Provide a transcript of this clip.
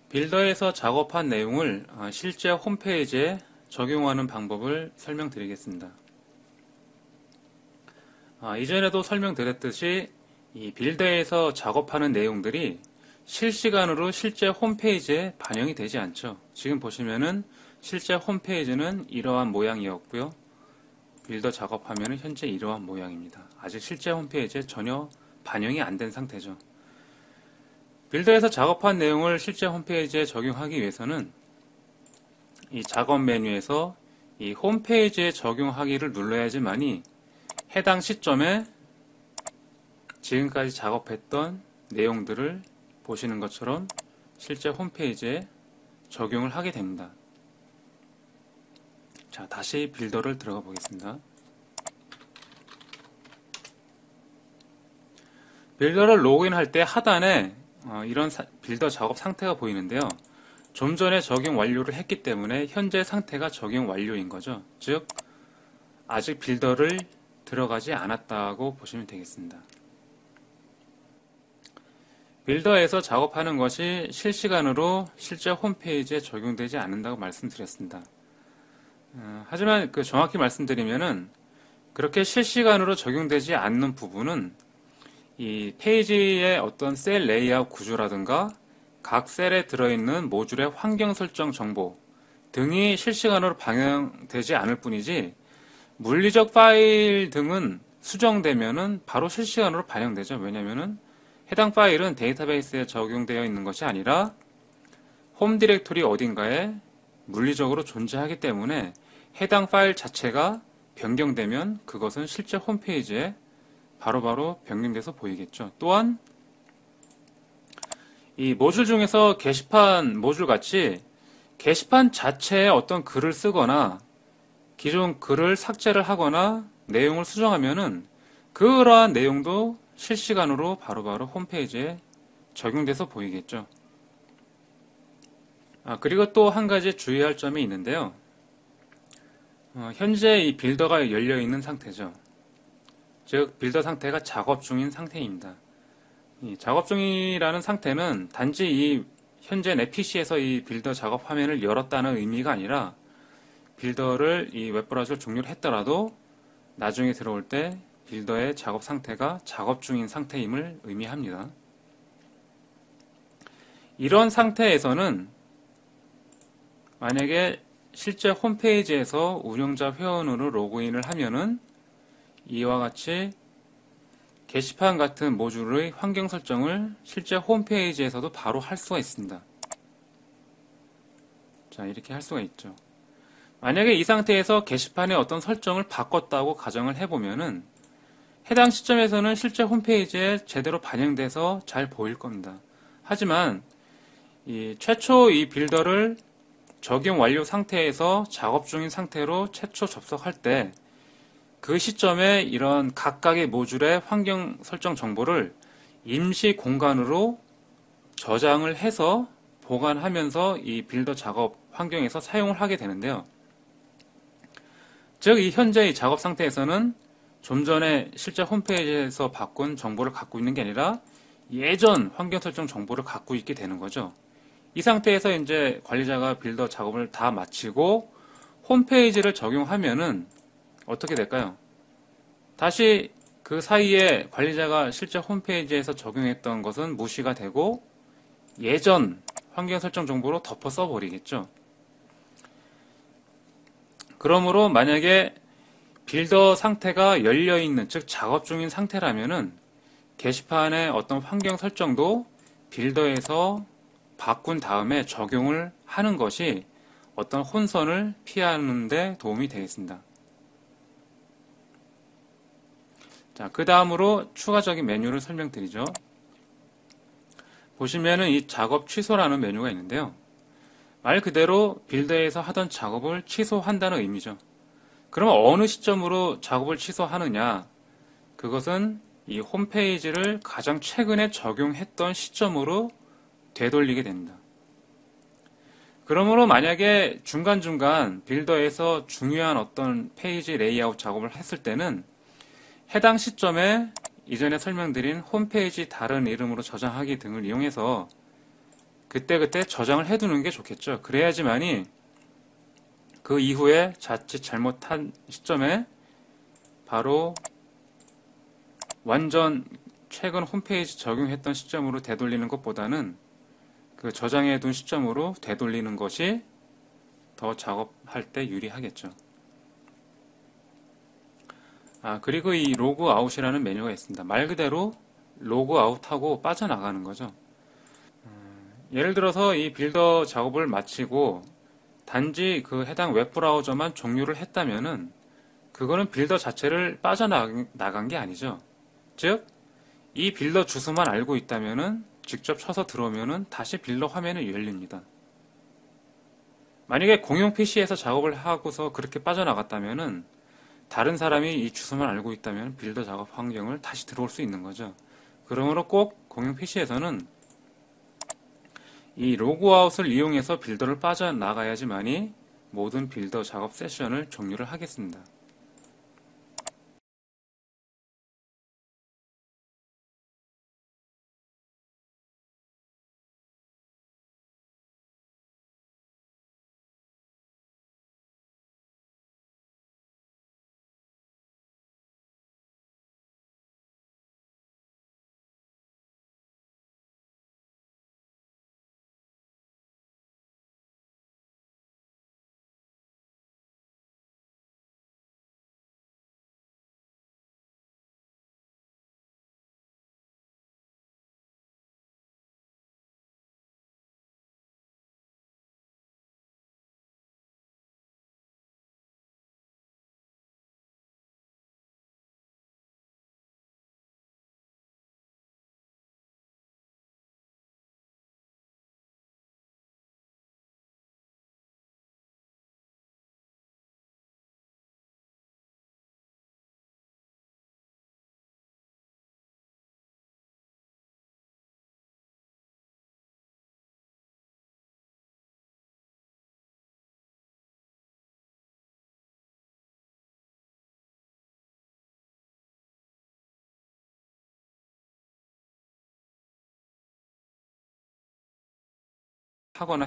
빌더에서 작업한 내용을 실제 홈페이지에 적용하는 방법을 설명드리겠습니다. 이전에도 설명드렸듯이 이 빌더에서 작업하는 내용들이 실시간으로 실제 홈페이지에 반영이 되지 않죠. 지금 보시면은 실제 홈페이지는 이러한 모양이었고요. 빌더 작업하면은 현재 이러한 모양입니다. 아직 실제 홈페이지에 전혀 반영이 안 된 상태죠. 빌더에서 작업한 내용을 실제 홈페이지에 적용하기 위해서는 이 작업 메뉴에서 이 홈페이지에 적용하기를 눌러야지만이 해당 시점에 지금까지 작업했던 내용들을 보시는 것처럼 실제 홈페이지에 적용을 하게 됩니다. 자, 다시 빌더를 들어가 보겠습니다. 빌더를 로그인할 때 하단에 이런 빌더 작업 상태가 보이는데요. 좀 전에 적용 완료를 했기 때문에 현재 상태가 적용 완료인 거죠. 즉 아직 빌더를 들어가지 않았다고 보시면 되겠습니다. 빌더에서 작업하는 것이 실시간으로 실제 홈페이지에 적용되지 않는다고 말씀드렸습니다. 하지만 정확히 말씀드리면은 그렇게 실시간으로 적용되지 않는 부분은 이 페이지의 어떤 셀 레이아웃 구조라든가 각 셀에 들어있는 모듈의 환경 설정 정보 등이 실시간으로 반영되지 않을 뿐이지 물리적 파일 등은 수정되면은 바로 실시간으로 반영되죠. 왜냐면은 해당 파일은 데이터베이스에 적용되어 있는 것이 아니라 홈 디렉토리 어딘가에 물리적으로 존재하기 때문에 해당 파일 자체가 변경되면 그것은 실제 홈페이지에 바로바로 변경돼서 보이겠죠. 또한 이 모듈 중에서 게시판 모듈 같이 게시판 자체에 어떤 글을 쓰거나 기존 글을 삭제를 하거나 내용을 수정하면은 그러한 내용도 실시간으로 바로바로 홈페이지에 적용돼서 보이겠죠. 그리고 또 한 가지 주의할 점이 있는데요. 현재 이 빌더가 열려 있는 상태죠. 즉 빌더 상태가 작업 중인 상태입니다. 이 작업 중이라는 상태는 단지 이 현재 내 PC에서 이 빌더 작업 화면을 열었다는 의미가 아니라 빌더를 이 웹브라우저를 종료를 했더라도 나중에 들어올 때 빌더의 작업 상태가 작업 중인 상태임을 의미합니다. 이런 상태에서는 만약에 실제 홈페이지에서 운영자 회원으로 로그인을 하면은 이와 같이 게시판 같은 모듈의 환경 설정을 실제 홈페이지에서도 바로 할 수가 있습니다. 자, 이렇게 할 수가 있죠. 만약에 이 상태에서 게시판에 어떤 설정을 바꿨다고 가정을 해보면은 해당 시점에서는 실제 홈페이지에 제대로 반영돼서 잘 보일 겁니다. 하지만 최초 이 빌더를 적용 완료 상태에서 작업 중인 상태로 최초 접속할 때 그 시점에 이런 각각의 모듈의 환경 설정 정보를 임시 공간으로 저장을 해서 보관하면서 이 빌더 작업 환경에서 사용을 하게 되는데요. 즉, 이 현재 이 작업 상태에서는 좀 전에 실제 홈페이지에서 바꾼 정보를 갖고 있는 게 아니라 예전 환경 설정 정보를 갖고 있게 되는 거죠. 이 상태에서 이제 관리자가 빌더 작업을 다 마치고 홈페이지를 적용하면은 어떻게 될까요? 다시 그 사이에 관리자가 실제 홈페이지에서 적용했던 것은 무시가 되고 예전 환경 설정 정보로 덮어 써버리겠죠. 그러므로 만약에 빌더 상태가 열려있는, 즉 작업 중인 상태라면은 게시판의 어떤 환경 설정도 빌더에서 바꾼 다음에 적용을 하는 것이 어떤 혼선을 피하는 데 도움이 되겠습니다. 자, 그 다음으로 추가적인 메뉴를 설명드리죠. 보시면은 이 작업 취소라는 메뉴가 있는데요. 말 그대로 빌더에서 하던 작업을 취소한다는 의미죠. 그러면 어느 시점으로 작업을 취소하느냐? 그것은 이 홈페이지를 가장 최근에 적용했던 시점으로 되돌리게 됩니다. 그러므로 만약에 중간중간 빌더에서 중요한 어떤 페이지 레이아웃 작업을 했을 때는 해당 시점에 이전에 설명드린 홈페이지 다른 이름으로 저장하기 등을 이용해서 그때그때 저장을 해두는 게 좋겠죠. 그래야지만이 그 이후에 자칫 잘못한 시점에 바로 완전 최근 홈페이지 적용했던 시점으로 되돌리는 것보다는 그 저장해둔 시점으로 되돌리는 것이 더 작업할 때 유리하겠죠. 그리고 이 로그아웃이라는 메뉴가 있습니다. 말 그대로 로그아웃하고 빠져나가는 거죠. 예를 들어서 이 빌더 작업을 마치고 단지 그 해당 웹브라우저만 종료를 했다면은 그거는 빌더 자체를 빠져나간 게 아니죠. 즉, 이 빌더 주소만 알고 있다면은 직접 쳐서 들어오면은 다시 빌더 화면이 열립니다. 만약에 공용 PC에서 작업을 하고서 그렇게 빠져나갔다면은 다른 사람이 이 주소만 알고 있다면 빌더 작업 환경을 다시 들어올 수 있는 거죠. 그러므로 꼭 공용 PC에서는 이 로그아웃을 이용해서 빌더를 빠져나가야지만이 모든 빌더 작업 세션을 종료를 하겠습니다. 하거나